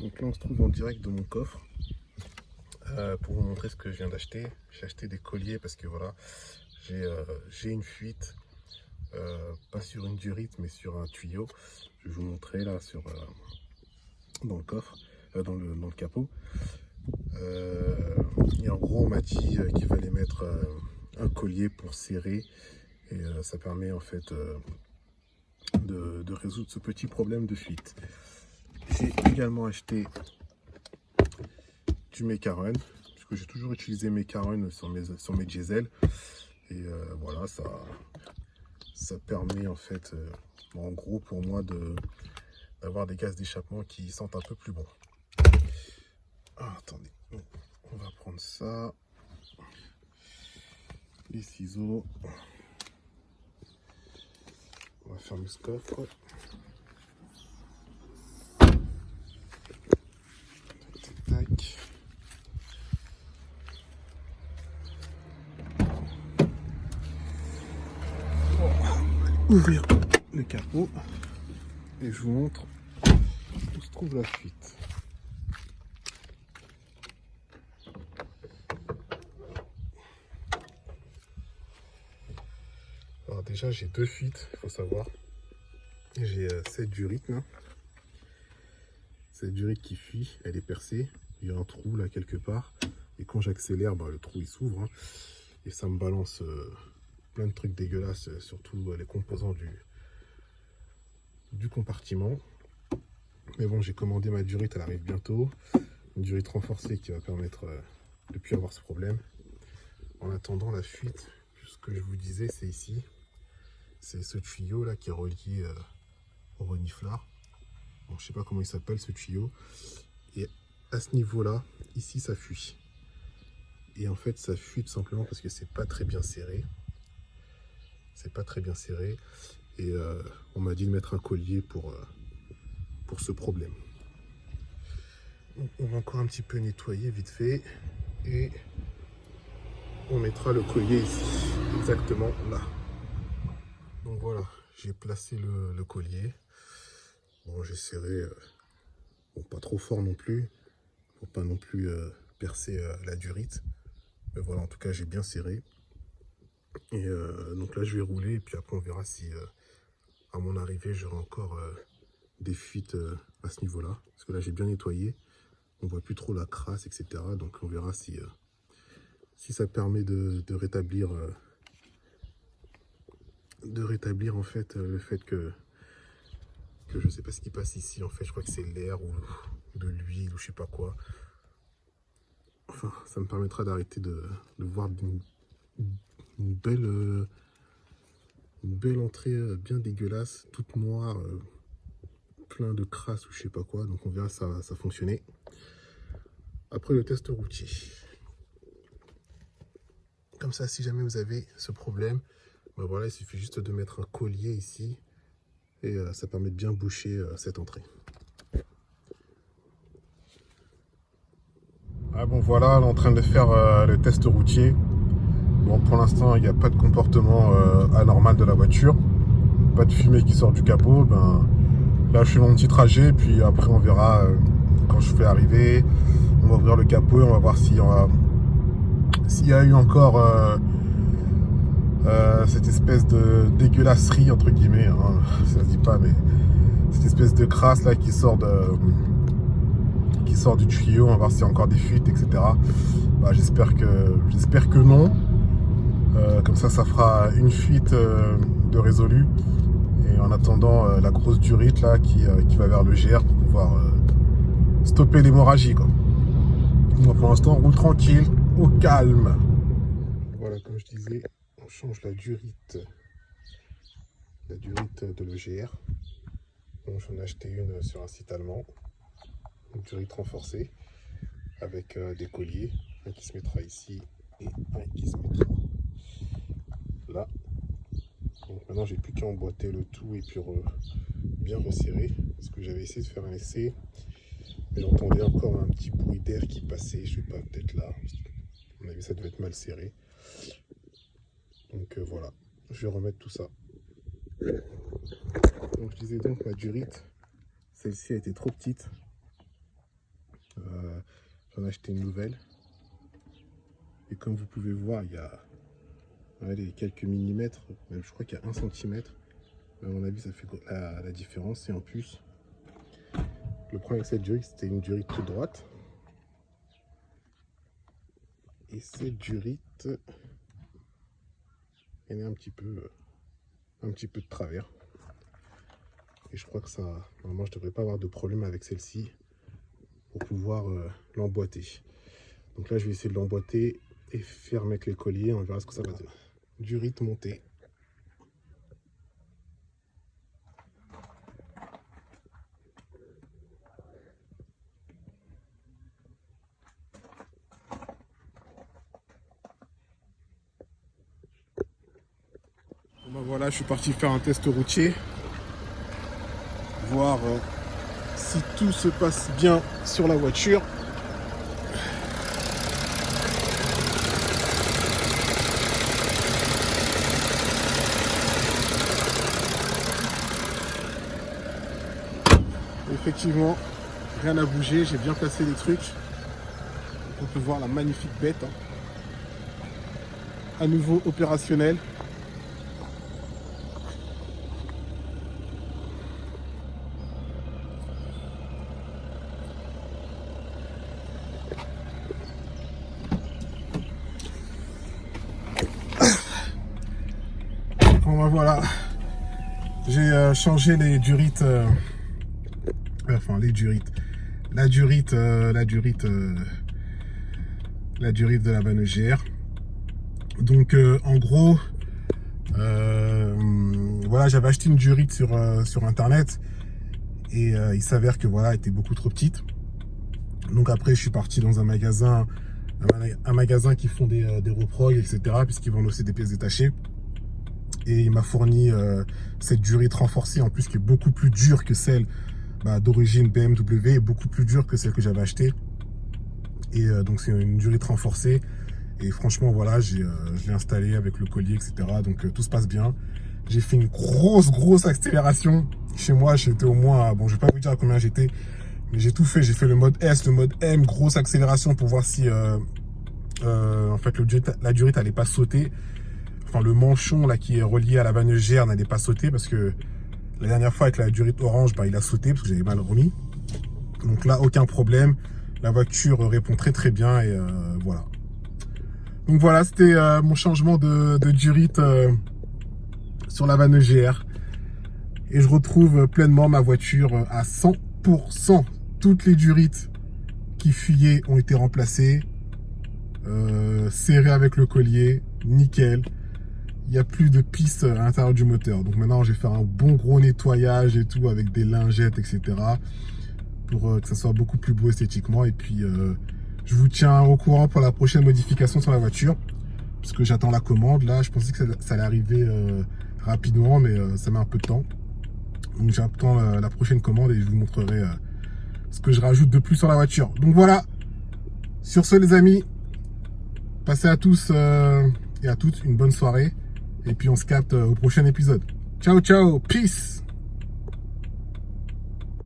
Donc là on se trouve en direct de mon coffre pour vous montrer ce que je viens d'acheter. J'ai acheté des colliers parce que voilà, j'ai une fuite, pas sur une durite mais sur un tuyau. Je vais vous montrer là dans le coffre, dans le capot. Et en gros on m'a dit qu'il fallait mettre un collier pour serrer et ça permet en fait de résoudre ce petit problème de fuite. J'ai également acheté du Mecaren, puisque j'ai toujours utilisé Mecaren sur mes diesels. Et voilà, ça permet en fait, en gros pour moi, d'avoir des gaz d'échappement qui sentent un peu plus bon. Ah, attendez, on va prendre ça. Les ciseaux. On va fermer ce coffre. Tac, tac. Ouvrir le capot et je vous montre où se trouve la fuite. Alors déjà j'ai deux fuites, il faut savoir. J'ai cette durite là. Cette durite qui fuit, elle est percée. Il y a un trou là quelque part. Et quand j'accélère, le trou il s'ouvre. Hein, et ça me balance plein de trucs dégueulasses, surtout les composants du compartiment. Mais bon, j'ai commandé ma durite, elle arrive bientôt. Une durite renforcée qui va permettre de ne plus avoir ce problème. En attendant la fuite, ce que je vous disais, c'est ici. C'est ce tuyau là qui est relié au reniflard. Bon, je sais pas comment il s'appelle ce tuyau. Et à ce niveau-là, ici, ça fuit. Et en fait, ça fuit tout simplement parce que c'est pas très bien serré. C'est pas très bien serré. Et on m'a dit de mettre un collier pour ce problème. Donc, on va encore un petit peu nettoyer vite fait. Et on mettra le collier ici, exactement là. Donc voilà, j'ai placé le collier. Bon, j'ai serré, bon, pas trop fort non plus, pour pas non plus percer la durite. Mais voilà, en tout cas, j'ai bien serré. Et donc là, je vais rouler et puis après, on verra si à mon arrivée, j'aurai encore des fuites à ce niveau-là. Parce que là, j'ai bien nettoyé. On voit plus trop la crasse, etc. Donc on verra si ça permet de rétablir en fait le fait que je sais pas ce qui passe ici. En fait, je crois que c'est l'air ou de l'huile ou je sais pas quoi. Enfin, ça me permettra d'arrêter de voir une belle entrée bien dégueulasse, toute noire, plein de crasse ou je sais pas quoi. Donc on verra ça fonctionner. Après le test routier. Comme ça, si jamais vous avez ce problème, voilà, il suffit juste de mettre un collier ici et ça permet de bien boucher cette entrée. Ah bon, voilà, on est en train de faire le test routier. Bon, pour l'instant, il n'y a pas de comportement anormal de la voiture, pas de fumée qui sort du capot. Là, je fais mon petit trajet, puis après, on verra quand je fais arriver. On va ouvrir le capot et on va voir s'il y a eu encore cette espèce de dégueulasserie, entre guillemets, hein, ça se dit pas, mais cette espèce de crasse là qui sort du tuyau. On va voir s'il y a encore des fuites, etc. J'espère que non. Comme ça fera une fuite de résolu. Et en attendant la grosse durite là qui va vers le GR pour pouvoir stopper l'hémorragie, quoi. Donc pour l'instant, on roule tranquille, au calme. Voilà, comme je disais, on change la durite de l'EGR. Donc j'en ai acheté une sur un site allemand, une durite renforcée avec des colliers, un qui se mettra ici et un qui se mettra là. Donc maintenant j'ai plus qu'à emboîter le tout et puis bien resserrer, parce que j'avais essayé de faire un essai, mais j'entendais encore un petit bruit d'air qui passait, je sais pas, peut-être là, à mon avis ça devait être mal serré. Donc voilà, je vais remettre tout ça. Donc je disais donc ma durite, celle-ci a été trop petite, J'en ai acheté une nouvelle. Et comme vous pouvez voir, il y a allez, quelques millimètres, même je crois qu'il y a 1 centimètre. À mon avis, ça fait la différence. Et en plus, le problème avec cette durite, c'était une durite toute droite. Et cette durite, elle est un petit peu de travers. Et je crois que ça, normalement, je ne devrais pas avoir de problème avec celle-ci pour pouvoir l'emboîter. Donc là, je vais essayer de l'emboîter et faire mettre les colliers. On verra ce que ça va donner. Durite montée. Bon ben voilà, je suis parti faire un test routier. Voir si tout se passe bien sur la voiture. Effectivement, rien à bouger, j'ai bien placé les trucs. On peut voir la magnifique bête. Hein. À nouveau opérationnelle. Bon ben voilà, j'ai changé les durites, enfin les durites, la durite de la vanne EGR. Donc en gros, voilà, j'avais acheté une durite sur internet et il s'avère que voilà, elle était beaucoup trop petite. Donc après, je suis parti dans un magasin qui font des reprogs, etc. puisqu'ils vendent aussi des pièces détachées. Et il m'a fourni cette durite renforcée, en plus qui est beaucoup plus dure que celle d'origine BMW, et beaucoup plus dure que celle que j'avais achetée. Et donc c'est une durite renforcée. Et franchement, voilà, je l'ai installée avec le collier, etc. Donc tout se passe bien. J'ai fait une grosse accélération. Chez moi, j'étais au moins, bon, je vais pas vous dire à combien j'étais, mais j'ai tout fait. J'ai fait le mode S, le mode M, grosse accélération pour voir si, en fait, la durite n'allait pas sauter. Enfin, le manchon là qui est relié à la vanne EGR n'allait pas sauter parce que la dernière fois avec la durite orange, il a sauté parce que j'avais mal remis. Donc là, aucun problème. La voiture répond très bien et voilà. Donc voilà, c'était mon changement de durite sur la vanne EGR. Et je retrouve pleinement ma voiture à 100%. Toutes les durites qui fuyaient ont été remplacées. Serrées avec le collier, nickel. Il n'y a plus de piste à l'intérieur du moteur. Donc maintenant, je vais faire un bon gros nettoyage et tout avec des lingettes, etc. pour que ça soit beaucoup plus beau esthétiquement. Et puis, je vous tiens au courant pour la prochaine modification sur la voiture. Parce que j'attends la commande. Là, je pensais que ça allait arriver rapidement, mais ça met un peu de temps. Donc j'attends la prochaine commande et je vous montrerai ce que je rajoute de plus sur la voiture. Donc voilà. Sur ce, les amis, passez à tous et à toutes une bonne soirée. Et puis on se capte au prochain épisode. Ciao, ciao, peace!